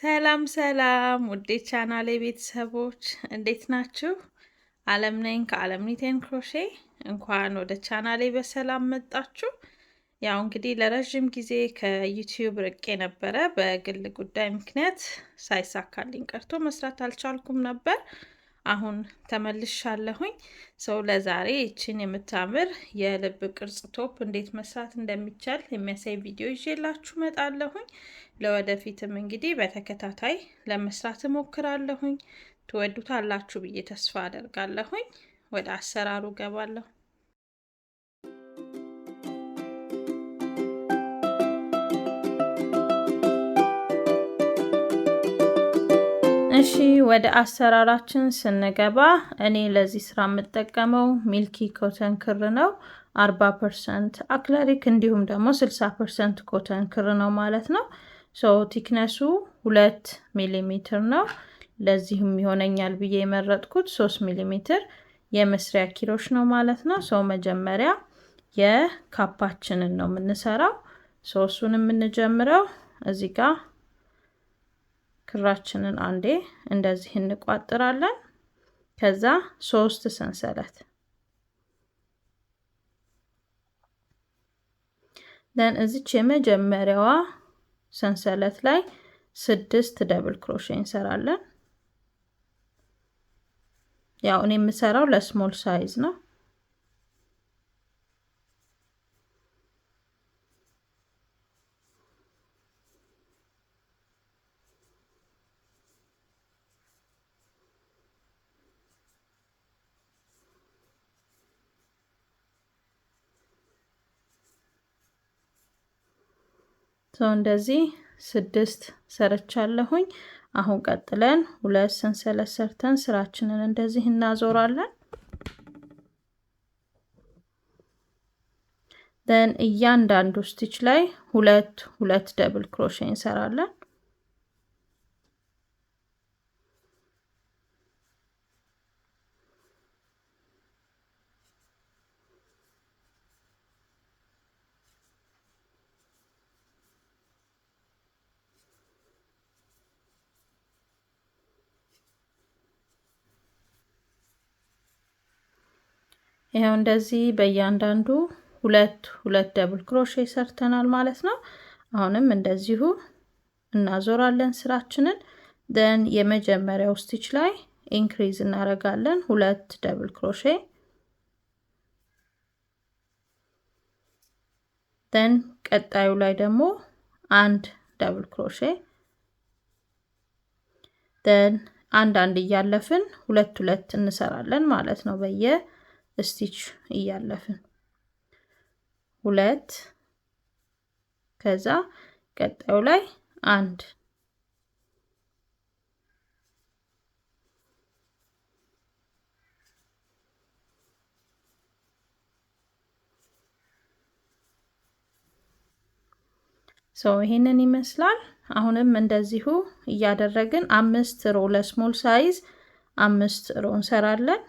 ሰላም ሰላም ውዴ ቻናሌ ቤተሰቦች እንዴት ናችሁ? አለም ነኝ ከአለም ኒቴን ክሮሼ። እንኳን ወደ ቻናሌ በሰላም መጣችሁ። ያው እንግዲህ ለረዥም ጊዜ ከዩቲዩብ ርቄ ነበረ። በግል ጉዳይ ምክንያት ሳይሳካልኝ ቀርቶ መስራት አልቻልኩም ነበር። አሁን ተመልሻለሁኝ። ሰው ለዛሬ ይችን የምታምር የልብ ቅርጽ ቶፕ እንዴት መስራት እንደሚቻል የሚያሳይ ቪዲዮ ይዤላችሁ መጣለሁኝ። ለወደፊትም እንግዲህ በተከታታይ ለመስራት እሞክራለሁኝ። ትወዱታላችሁ ብዬ ተስፋ አደርጋለሁኝ። ወደ አሰራሩ ገባለሁ። እሺ ወደ አሰራራችን ስንገባ እኔ ለዚህ ስራ የምጠቀመው ሚልኪ ኮተን ክር ነው። 40% አክላሪክ እንዲሁም ደግሞ 60% ኮተን ክር ነው ማለት ነው። ቲክነሱ 2 ሚሊ ሜትር ነው። ለዚህም ይሆነኛል ብዬ የመረጥኩት 3 ሚሊ ሜትር የመስሪያ ኪሮሽ ነው ማለት ነው። መጀመሪያ የካፓችንን ነው የምንሰራው። እሱን የምንጀምረው እዚህ ጋር ክራችንን አንዴ እንደዚህ እንቋጥራለን። ከዛ 3 ሰንሰለት እዚች የመጀመሪያዋ ሰንሰለት ላይ 6 ደብል ክሮሼ እንሰራለን። ያው እኔ የምሰራው ለስሞል ሳይዝ ነው። እንደዚህ 6 ሰርቻለሁኝ። አሁን ቀጥለን 2 ሰንሰለት ሰርተን ስራችንን እንደዚህ እናዞራለን። እያንዳንዱ ስቲች ላይ 2 ደብል ክሮሼ እንሰራለን። ይሄው እንደዚህ በእያንዳንዱ 2 ደብል ክሮሼ ሰርተናል ማለት ነው። አሁንም እንደዚሁ እናዞራለን ስራችንን። የመጀመሪያው ስቲች ላይ ኢንክሪዝ እናደርጋለን 2 ደብል ክሮሼ። ቀጣዩ ላይ ደግሞ 1 ደብል ክሮሼ። አንድ እያለፍን 2 እንሰራለን ማለት ነው። ስቲች እያለፍን 2 ከዛ ቀጣዩ ላይ 1 ይሄንን ይመስላል። አሁንም እንደዚሁ እያደረግን 5 ሮ ለስሞል ሳይዝ 5 ሮ እንሰራለን።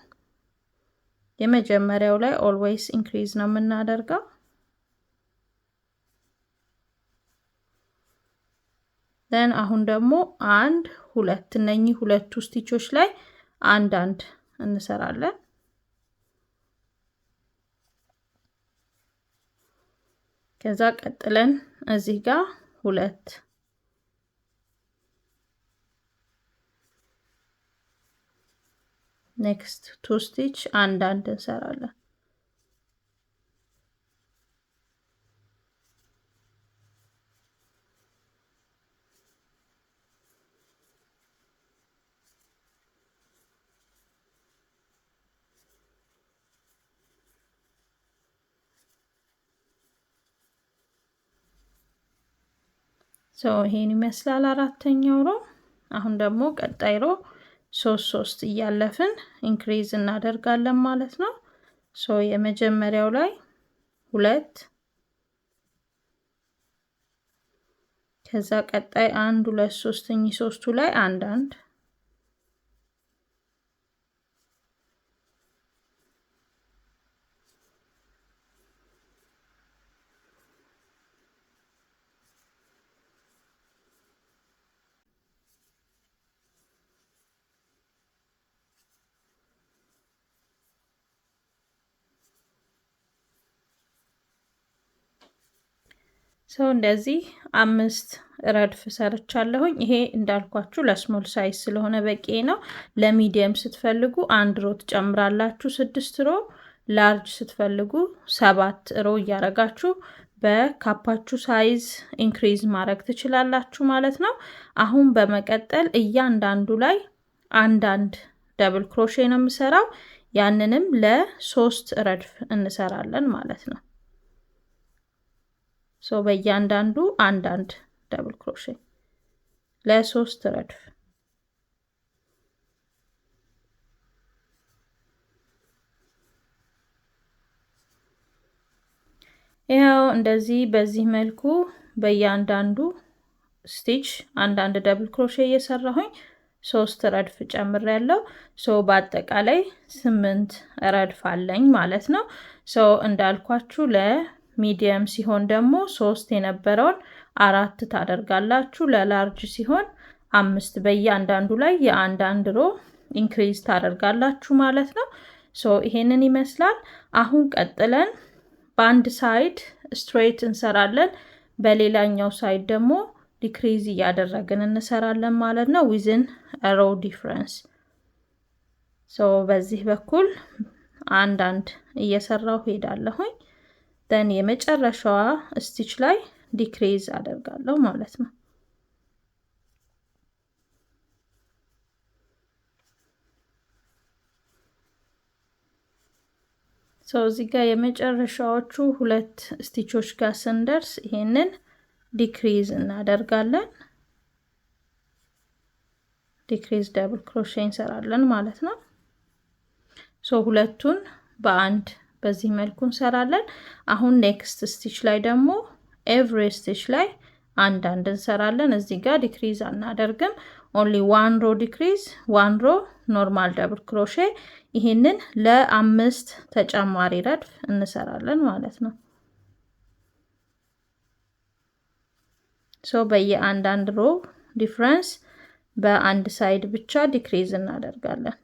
የመጀመሪያው ላይ ኦልዌይስ ኢንክሪዝ ነው የምናደርገው። አሁን ደግሞ 1 2 እነኚህ ሁለቱ ስቲቾች ላይ አንድ እንሰራለን። ከዛ ቀጥለን እዚህ ጋር 2 ኔክስት 2 ስቲች አንድ እንሰራለን። ይሄን ይመስላል አራተኛው ሮ። አሁን ደግሞ ቀጣይ ሮ 3 እያለፍን ኢንክሪዝ እናደርጋለን ማለት ነው። የመጀመሪያው ላይ 2 ከዛ ቀጣይ 1 2 3 ሶስቱ ላይ አንድ ሰው እንደዚህ 5 ረድፍ ሰርቻለሁኝ። ይሄ እንዳልኳችሁ ለስሞል ሳይዝ ስለሆነ በቂ ነው። ለሚዲየም ስትፈልጉ 1 ሮ ትጨምራላችሁ 6 ሮ፣ ላርጅ ስትፈልጉ 7 ሮ እያረጋችሁ በካፓችሁ ሳይዝ ኢንክሪዝ ማድረግ ትችላላችሁ ማለት ነው። አሁን በመቀጠል እያንዳንዱ ላይ አንዳንድ ደብል ክሮሼ ነው የምሰራው። ያንንም ለ3 ረድፍ እንሰራለን ማለት ነው። ሶ በእያንዳንዱ አንዳንድ ደብል ክሮሼ ለ3 ረድፍ። ያው እንደዚህ በዚህ መልኩ በእያንዳንዱ ስቲች አንዳንድ ደብል ክሮሼ እየሰራሁኝ 3 ረድፍ ጨምሬያለሁ። ሶ በአጠቃላይ 8 ረድፍ አለኝ ማለት ነው። ሶ እንዳልኳችሁ ለሚዲየም ሲሆን ደግሞ 3 የነበረውን 4 ታደርጋላችሁ። ለላርጅ ሲሆን 5 በእያንዳንዱ ላይ የአንዳንድ ሮ ኢንክሪዝ ታደርጋላችሁ ማለት ነው። ሶ ይሄንን ይመስላል። አሁን ቀጥለን በአንድ ሳይድ ስትሬት እንሰራለን፣ በሌላኛው ሳይድ ደግሞ ዲክሪዝ እያደረግን እንሰራለን ማለት ነው። ዊዝን ሮ ዲፍረንስ። ሶ በዚህ በኩል አንዳንድ እየሰራው ሄዳለሁኝ። ደን የመጨረሻዋ ስቲች ላይ ዲክሪዝ አደርጋለሁ ማለት ነው። ሶ እዚህ ጋር የመጨረሻዎቹ 2 ስቲቾች ጋር ስንደርስ ይሄንን ዲክሪዝ እናደርጋለን። ዲክሪዝ ደብል ክሮሼ እንሰራለን ማለት ነው። ሶ ሁለቱን በአንድ በዚህ መልኩ እንሰራለን። አሁን ኔክስት ስቲች ላይ ደግሞ ኤቭሪ ስቲች ላይ አንዳንድ እንሰራለን። እዚህ ጋር ዲክሪዝ አናደርግም። ኦንሊ 1 ሮ ዲክሪዝ 1 ሮ ኖርማል ደብል ክሮሼ። ይሄንን ለ5 ተጨማሪ ረድፍ እንሰራለን ማለት ነው። ሶ በየአንዳንድ ሮ ዲፍረንስ በአንድ ሳይድ ብቻ ዲክሪዝ እናደርጋለን።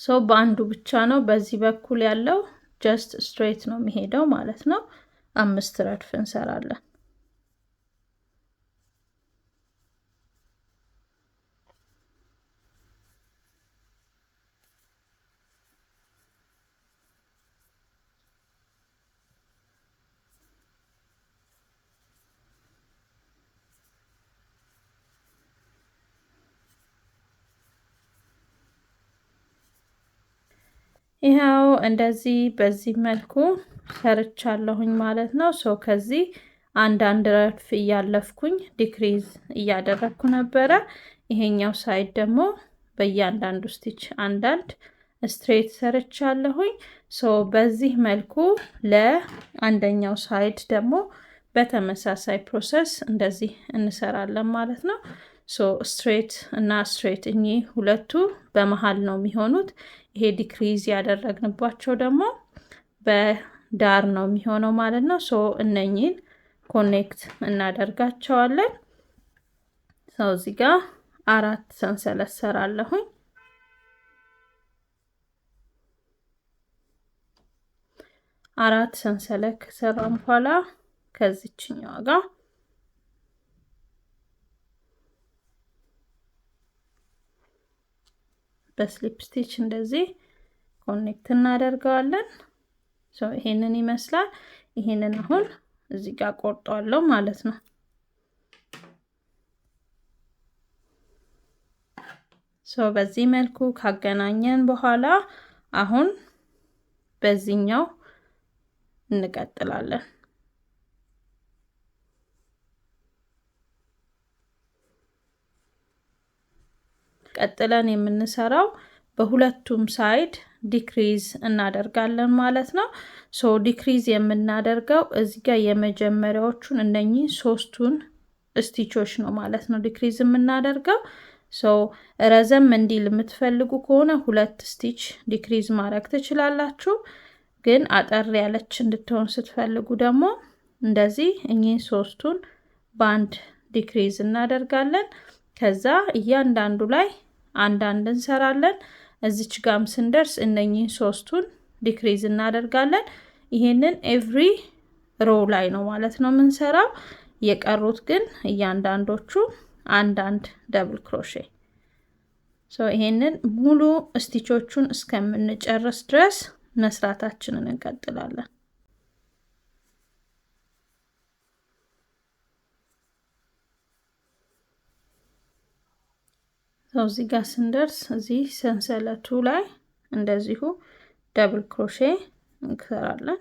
ሶ በአንዱ ብቻ ነው በዚህ በኩል ያለው ጀስት ስትሬት ነው የሚሄደው ማለት ነው። 5 ረድፍ እንሰራለን። ይሄው እንደዚህ በዚህ መልኩ ሰርቻለሁኝ ማለት ነው። ሶ ከዚህ አንዳንድ ረድፍ እያለፍኩኝ ዲክሪዝ እያደረኩ ነበረ። ይሄኛው ሳይድ ደግሞ በእያንዳንዱ ስቲች አንዳንድ ስትሬት ሰርቻለሁኝ። ሶ በዚህ መልኩ ለአንደኛው ሳይድ ደግሞ በተመሳሳይ ፕሮሰስ እንደዚህ እንሰራለን ማለት ነው። ሶ ስትሬት እና ስትሬት እኚህ ሁለቱ በመሃል ነው የሚሆኑት። ይሄ ዲክሪዝ ያደረግንባቸው ደግሞ በዳር ነው የሚሆነው ማለት ነው። ሶ እነኚህን ኮኔክት እናደርጋቸዋለን። ሶ እዚህ ጋር 4 ሰንሰለት ሰራለሁኝ። 4 ሰንሰለት ከሰራን በኋላ ከዚችኛዋ ጋር በስሊፕ ስቲች እንደዚህ ኮኔክት እናደርጋለን። ሶ ይሄንን ይመስላል። ይሄንን አሁን እዚህ ጋር ቆርጧለሁ ማለት ነው። ሶ በዚህ መልኩ ካገናኘን በኋላ አሁን በዚህኛው እንቀጥላለን። ቀጥለን የምንሰራው በሁለቱም ሳይድ ዲክሪዝ እናደርጋለን ማለት ነው። ሶ ዲክሪዝ የምናደርገው እዚህ ጋር የመጀመሪያዎቹን እነኚህ 3ቱን ስቲቾች ነው ማለት ነው ዲክሪዝ የምናደርገው። ሶ ረዘም እንዲል የምትፈልጉ ከሆነ 2 ስቲች ዲክሪዝ ማድረግ ትችላላችሁ። ግን አጠር ያለች እንድትሆን ስትፈልጉ ደግሞ እንደዚህ እኚህ 3ቱን ባንድ ዲክሪዝ እናደርጋለን። ከዛ እያንዳንዱ ላይ አንድ እንሰራለን። እዚች ጋም ስንደርስ እነኚህን ሶስቱን ዲክሪዝ እናደርጋለን። ይሄንን ኤቭሪ ሮ ላይ ነው ማለት ነው የምንሰራው። የቀሩት ግን እያንዳንዶቹ አንድ ደብል ክሮሼ። ይሄንን ሙሉ ስቲቾቹን እስከምንጨርስ ድረስ መስራታችንን እንቀጥላለን። እዚህ ጋር ስንደርስ እዚህ ሰንሰለቱ ላይ እንደዚሁ ደብል ክሮሼ እንሰራለን።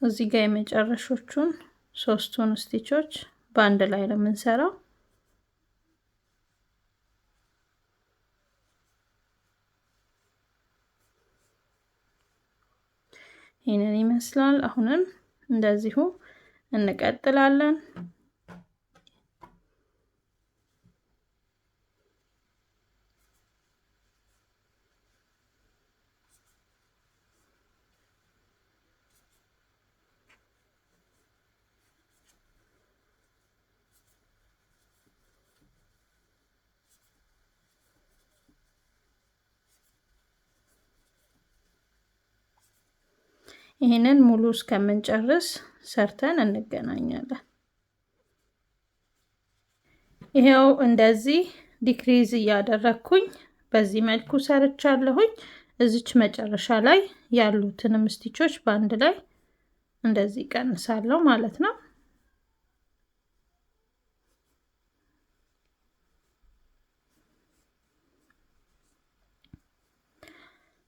እዚህ ጋር የመጨረሾቹን ሶስቱን ስቲቾች በአንድ ላይ ነው የምንሰራው። ይሄንን ይመስላል። አሁንም እንደዚሁ እንቀጥላለን። ይሄንን ሙሉ እስከምንጨርስ ሰርተን እንገናኛለን። ይሄው እንደዚህ ዲክሪዝ እያደረኩኝ በዚህ መልኩ ሰርቻለሁኝ። እዚች መጨረሻ ላይ ያሉትን ስቲቾች በአንድ ላይ እንደዚህ ቀንሳለሁ ማለት ነው።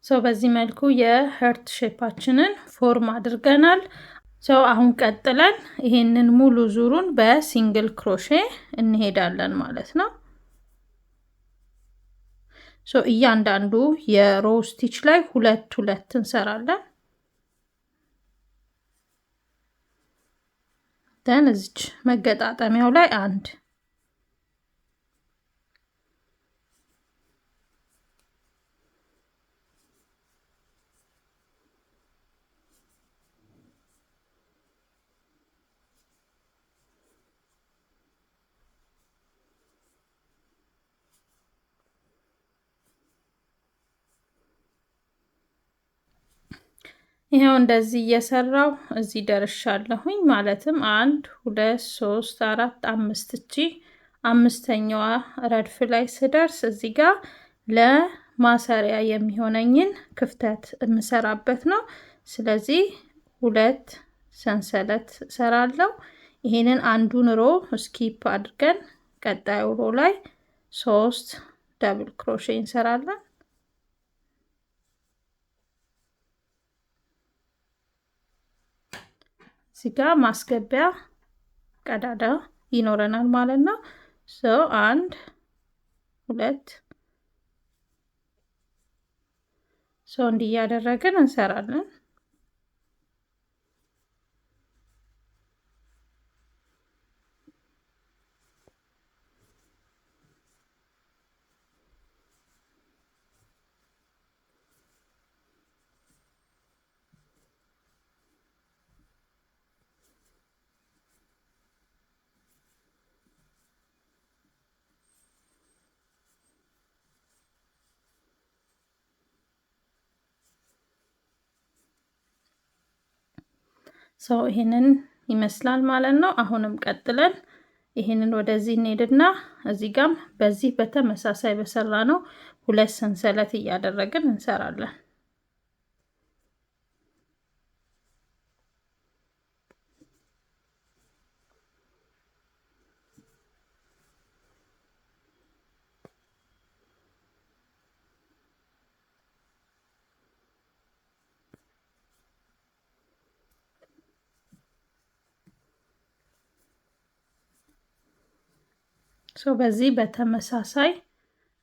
በዚህ መልኩ የሀርት ሼፓችንን ፎርም አድርገናል። አሁን ቀጥለን ይሄንን ሙሉ ዙሩን በሲንግል ክሮሼ እንሄዳለን ማለት ነው። እያንዳንዱ የሮ ስቲች ላይ ሁለት እንሰራለን። እዚች መገጣጠሚያው ላይ አንድ ይሄው እንደዚህ እየሰራው እዚህ ደርሻለሁኝ። ማለትም 1 2 3 4 5 እቺ አምስተኛዋ ረድፍ ላይ ስደርስ እዚህ ጋር ለማሰሪያ የሚሆነኝን ክፍተት የምሰራበት ነው። ስለዚህ 2 ሰንሰለት ሰራለሁ። ይሄንን አንዱን ሮ ስኪፕ አድርገን ቀጣዩ ሮ ላይ 3 ደብል ክሮሼ እንሰራለን። እዚህ ጋር ማስገቢያ ቀዳዳ ይኖረናል ማለት ነው። 1 2 እንዲህ እያደረግን እንሰራለን። ይሄንን ይመስላል ማለት ነው። አሁንም ቀጥለን ይሄንን ወደዚህ እንሄድና እዚህ ጋም በዚህ በተመሳሳይ በሰራነው 2 ሰንሰለት እያደረግን እንሰራለን። በዚህ በተመሳሳይ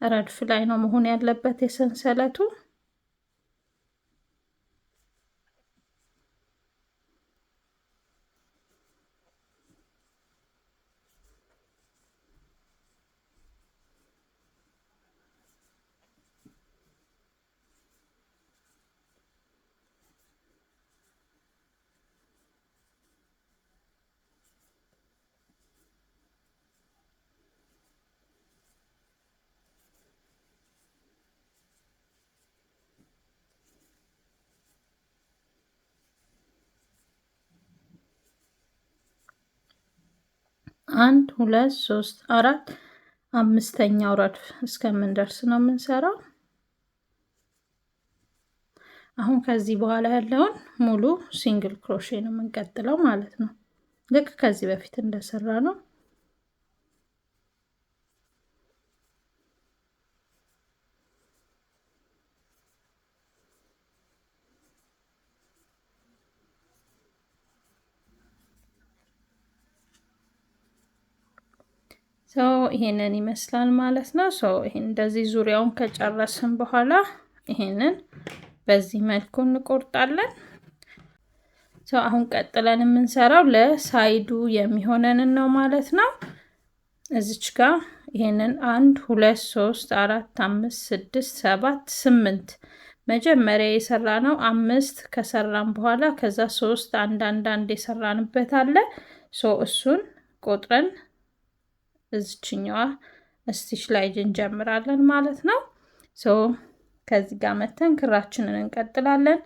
ረድፍ ላይ ነው መሆን ያለበት የሰንሰለቱ። አንድ ሁለት ሶስት አራት አምስተኛው ረድፍ እስከምንደርስ ነው የምንሰራው። አሁን ከዚህ በኋላ ያለውን ሙሉ ሲንግል ክሮሼ ነው የምንቀጥለው ማለት ነው። ልክ ከዚህ በፊት እንደሰራ ነው። ይሄንን ይመስላል ማለት ነው። ይሄን እንደዚህ ዙሪያውን ከጨረስን በኋላ ይሄንን በዚህ መልኩ እንቆርጣለን። አሁን ቀጥለን የምንሰራው ለሳይዱ የሚሆነንን ነው ማለት ነው። እዚች ጋር ይሄንን 1 2 3 4 5 6 7 8 መጀመሪያ የሰራነው 5 ከሰራን በኋላ ከዛ 3 አንድ የሰራንበት አለ። እሱን ቆጥረን እዚችኛዋ ስቲች ላይ እንጀምራለን ማለት ነው። ከዚህ ጋር መተን ክራችንን እንቀጥላለን።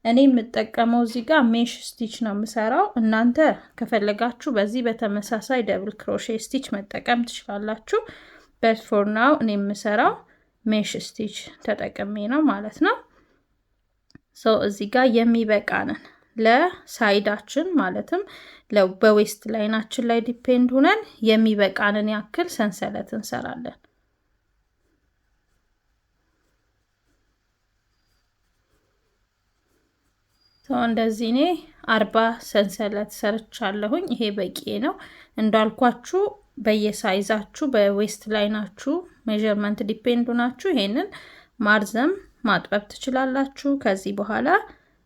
እኔ የምጠቀመው እዚህ ጋር ሜሽ ስቲች ነው የምሰራው። እናንተ ከፈለጋችሁ በዚህ በተመሳሳይ ደብል ክሮሼ ስቲች መጠቀም ትችላላችሁ። በት ፎር ናው እኔ የምሰራው ሜሽ ስቲች ተጠቅሜ ነው ማለት ነው። እዚህ ጋር የሚበቃንን ለሳይዳችን ማለትም በዌስት ላይናችን ላይ ዲፔንድ ሆነን የሚበቃንን ያክል ሰንሰለት እንሰራለን። እንደዚህ እኔ 40 ሰንሰለት ሰርቻለሁኝ። ይሄ በቂ ነው። እንዳልኳችሁ በየሳይዛችሁ በዌስት ላይናችሁ ሜዠርመንት ዲፔንድ ሆናችሁ ይሄንን ማርዘም ማጥበብ ትችላላችሁ። ከዚህ በኋላ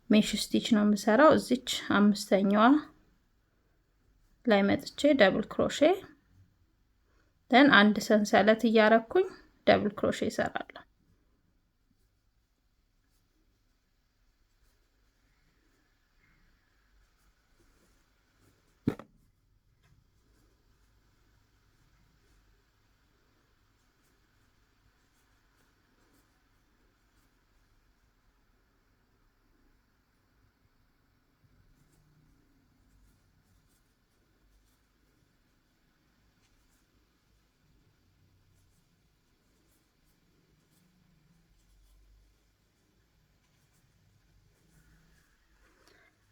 ሜሽ ስቲች ነው የምሰራው። እዚች አምስተኛዋ ላይ መጥቼ ደብል ክሮሼ ደን አንድ ሰንሰለት እያረኩኝ ደብል ክሮሼ እሰራለሁ።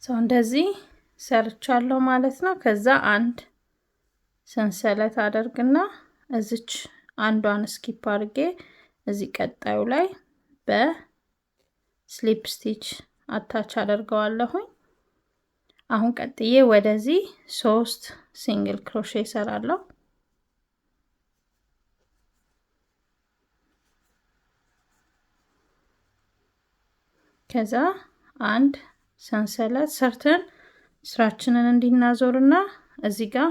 እንደዚህ ሰርቻለሁ ማለት ነው። ከዛ አንድ ሰንሰለት አደርግና እዚች አንዷን ስኪፕ አድርጌ እዚህ ቀጣዩ ላይ በስሊፕ ስቲች አታች አደርገዋለሁኝ። አሁን ቀጥዬ ወደዚህ 3 ሲንግል ክሮሼ እሰራለሁ። ከዛ አንድ ሰንሰለት ሰርተን ስራችንን እንዲናዞርና እዚህ ጋር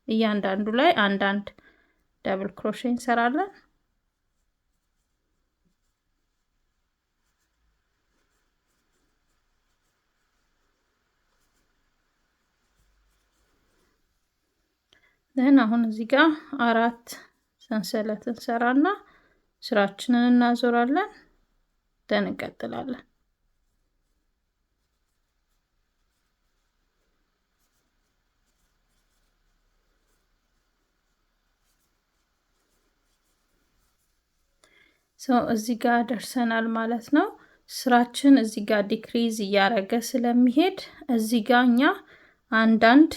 እያንዳንዱ ላይ አንድ ደብል ክሮሼ እንሰራለን። አሁን እዚህ ጋር 4 ሰንሰለት እንሰራና ስራችንን እናዞራለን። እንቀጥላለን። እዚህ ጋር ደርሰናል ማለት ነው። ስራችን እዚህ ጋር ዲክሪዝ እያረገ ስለሚሄድ እዚህ ጋር እኛ አንዳንድ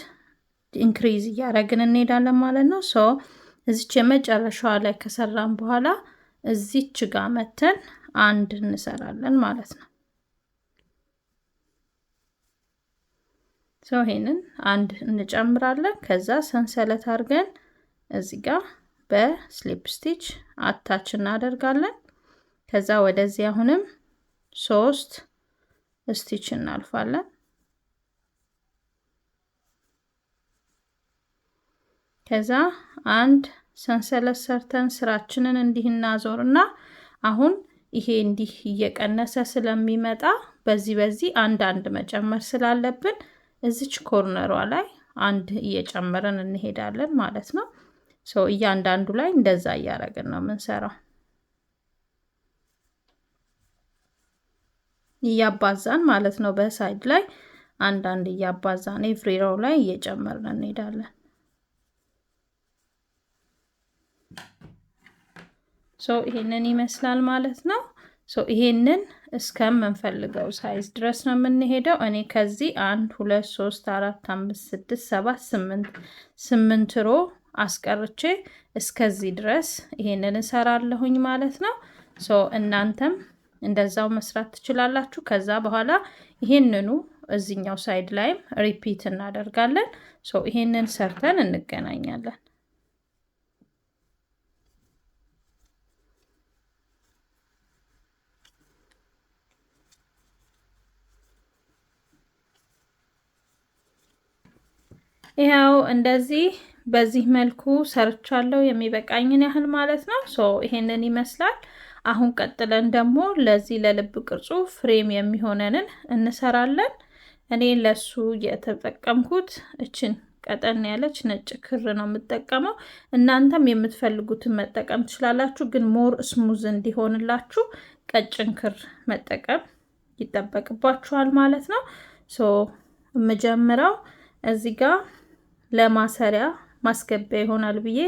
ኢንክሪዝ እያረግን እንሄዳለን ማለት ነው። እዚች የመጨረሻዋ ላይ ከሰራን በኋላ እዚች ጋር መተን አንድ እንሰራለን ማለት ነው። ይሄንን አንድ እንጨምራለን። ከዛ ሰንሰለት አድርገን እዚህ ጋር በስሊፕ ስቲች አታች እናደርጋለን። ከዛ ወደዚህ አሁንም 3 ስቲች እናልፋለን። ከዛ አንድ ሰንሰለት ሰርተን ስራችንን እንዲህ እናዞርና አሁን ይሄ እንዲህ እየቀነሰ ስለሚመጣ በዚህ አንድ መጨመር ስላለብን እዚች ኮርነሯ ላይ አንድ እየጨመረን እንሄዳለን ማለት ነው። እያንዳንዱ ላይ እንደዛ እያደረግን ነው የምንሰራው። እያባዛን ማለት ነው። በሳይድ ላይ አንድ እያባዛን ኤቭሪ ሮው ላይ እየጨመርን እንሄዳለን። ይሄንን ይመስላል ማለት ነው። ይሄንን እስከምንፈልገው ሳይዝ ድረስ ነው የምንሄደው። እኔ ከዚህ 1 2 3 4 5 6 7 8 ሮ አስቀርቼ እስከዚህ ድረስ ይሄንን እሰራለሁኝ ማለት ነው። እናንተም እንደዛው መስራት ትችላላችሁ። ከዛ በኋላ ይሄንኑ እዚህኛው ሳይድ ላይም ሪፒት እናደርጋለን። ይሄንን ሰርተን እንገናኛለን። ይሄው እንደዚህ በዚህ መልኩ ሰርቻለሁ የሚበቃኝን ያህል ማለት ነው። ይሄንን ይመስላል። አሁን ቀጥለን ደግሞ ለዚህ ለልብ ቅርጹ ፍሬም የሚሆነንን እንሰራለን። እኔ ለሱ የተጠቀምኩት እችን ቀጠን ያለች ነጭ ክር ነው የምጠቀመው። እናንተም የምትፈልጉትን መጠቀም ትችላላችሁ፣ ግን ሞር ስሙዝ እንዲሆንላችሁ ቀጭን ክር መጠቀም ይጠበቅባችኋል ማለት ነው። የምጀምረው እዚህ ጋር ለማሰሪያ ማስገቢያ ይሆናል ብዬ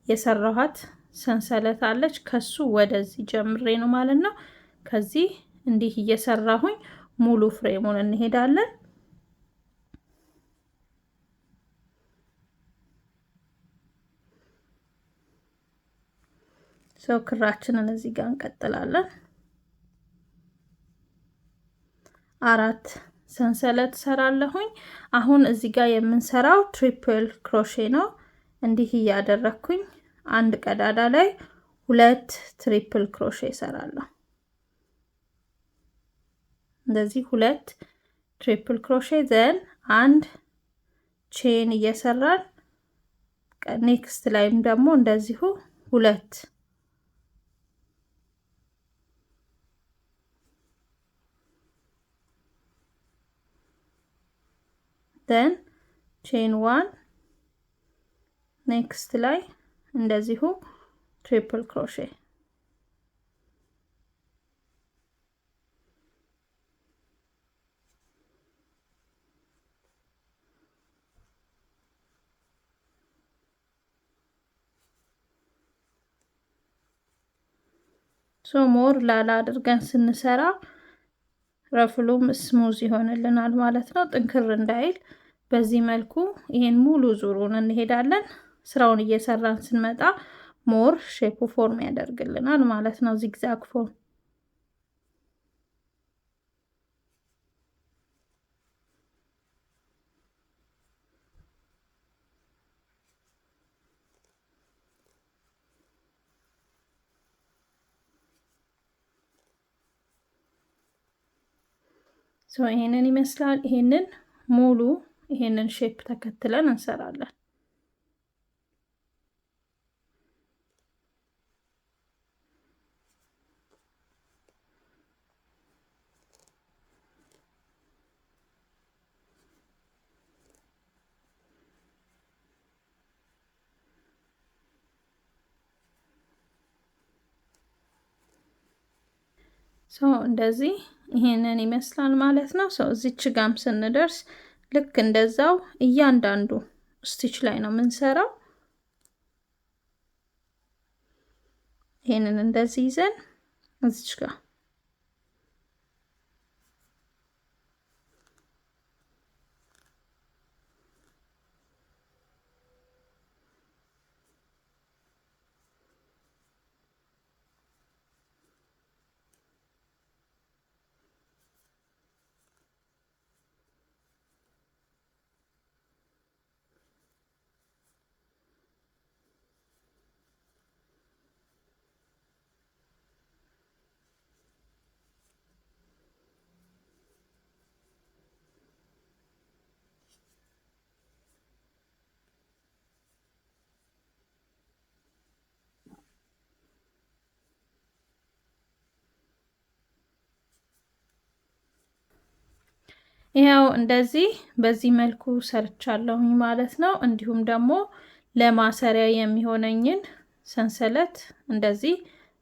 የሰራኋት ሰንሰለት አለች። ከሱ ወደዚህ ጀምሬ ነው ማለት ነው። ከዚህ እንዲህ እየሰራሁኝ ሙሉ ፍሬሙን እንሄዳለን። ክራችንን እዚህ ጋር እንቀጥላለን። 4 ሰንሰለት ሰራለሁኝ። አሁን እዚህ ጋር የምንሰራው ትሪፕል ክሮሼ ነው። እንዲህ እያደረኩኝ አንድ ቀዳዳ ላይ 2 ትሪፕል ክሮሼ ሰራለሁ። እንደዚህ 2 ትሪፕል ክሮሼ ዘን አንድ ቼን እየሰራን ኔክስት ላይም ደግሞ እንደዚሁ 2 then chain 1 next ላይ እንደዚሁ triple crochet ሞር ላላ አድርገን ስንሰራ ረፍሉም ስሙዝ ይሆንልናል ማለት ነው። ጥንክር እንዳይል በዚህ መልኩ ይሄን ሙሉ ዙሩን እንሄዳለን። ስራውን እየሰራን ስንመጣ ሞር ሼፑ ፎርም ያደርግልናል ማለት ነው። ዚግዛግ ፎርም ይሄንን ይመስላል። ይሄንን ሙሉ ይሄንን ሼፕ ተከትለን እንሰራለን። እንደዚህ ይሄንን ይመስላል ማለት ነው። እዚች ጋም ስንደርስ ልክ እንደዛው እያንዳንዱ ስቲች ላይ ነው የምንሰራው። ይሄንን እንደዚህ ይዘን እዚች ጋር ይሄው እንደዚህ በዚህ መልኩ ሰርቻለሁኝ ማለት ነው። እንዲሁም ደግሞ ለማሰሪያ የሚሆነኝን ሰንሰለት እንደዚህ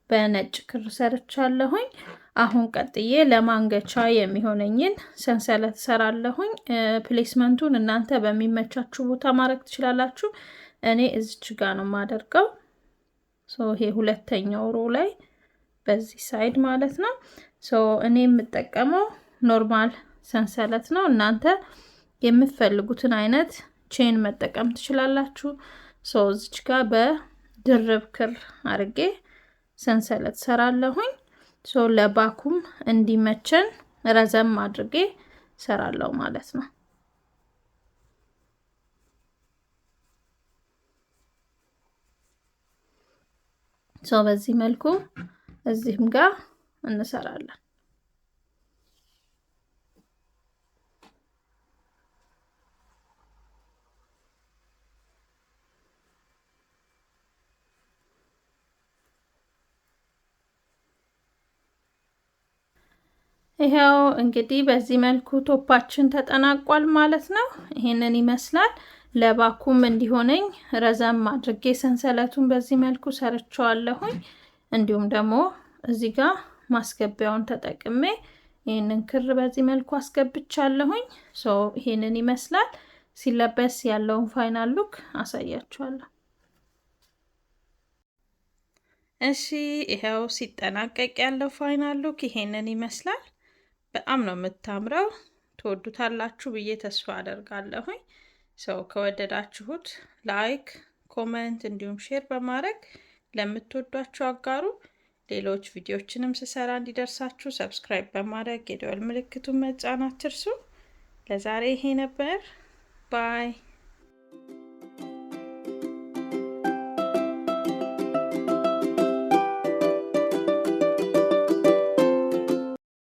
በነጭ ክር ሰርቻለሁኝ። አሁን ቀጥዬ ለማንገቻ የሚሆነኝን ሰንሰለት ሰራለሁኝ። ፕሌስመንቱን እናንተ በሚመቻችሁ ቦታ ማድረግ ትችላላችሁ። እኔ እዚች ጋር ነው የማደርገው። ይሄ ሁለተኛው ሮ ላይ በዚህ ሳይድ ማለት ነው። እኔ የምጠቀመው ኖርማል ሰንሰለት ነው። እናንተ የምትፈልጉትን አይነት ቼን መጠቀም ትችላላችሁ። እዚች ጋር በድርብ ክር አድርጌ ሰንሰለት ሰራለሁኝ። ለባኩም እንዲመቸን ረዘም አድርጌ ሰራለሁ ማለት ነው። በዚህ መልኩ እዚህም ጋር እንሰራለን። ይሄው እንግዲህ በዚህ መልኩ ቶፓችን ተጠናቋል ማለት ነው። ይሄንን ይመስላል። ለባኩም እንዲሆነኝ ረዘም አድርጌ ሰንሰለቱን በዚህ መልኩ ሰርቻለሁኝ። እንዲሁም ደግሞ እዚህ ጋር ማስገቢያውን ተጠቅሜ ይሄንን ክር በዚህ መልኩ አስገብቻለሁኝ። ይሄንን ይመስላል። ሲለበስ ያለውን ፋይናል ሉክ አሳያችኋለሁ። እሺ ይሄው ሲጠናቀቅ ያለው ፋይናል ሉክ ይሄንን ይመስላል። በጣም ነው የምታምረው። ትወዱታላችሁ ብዬ ተስፋ አደርጋለሁኝ። ከወደዳችሁት ላይክ፣ ኮሜንት እንዲሁም ሼር በማድረግ ለምትወዷቸው አጋሩ። ሌሎች ቪዲዮዎችንም ስሰራ እንዲደርሳችሁ ሰብስክራይብ በማድረግ የደወል ምልክቱን መጫን አትርሱ። ለዛሬ ይሄ ነበር። ባይ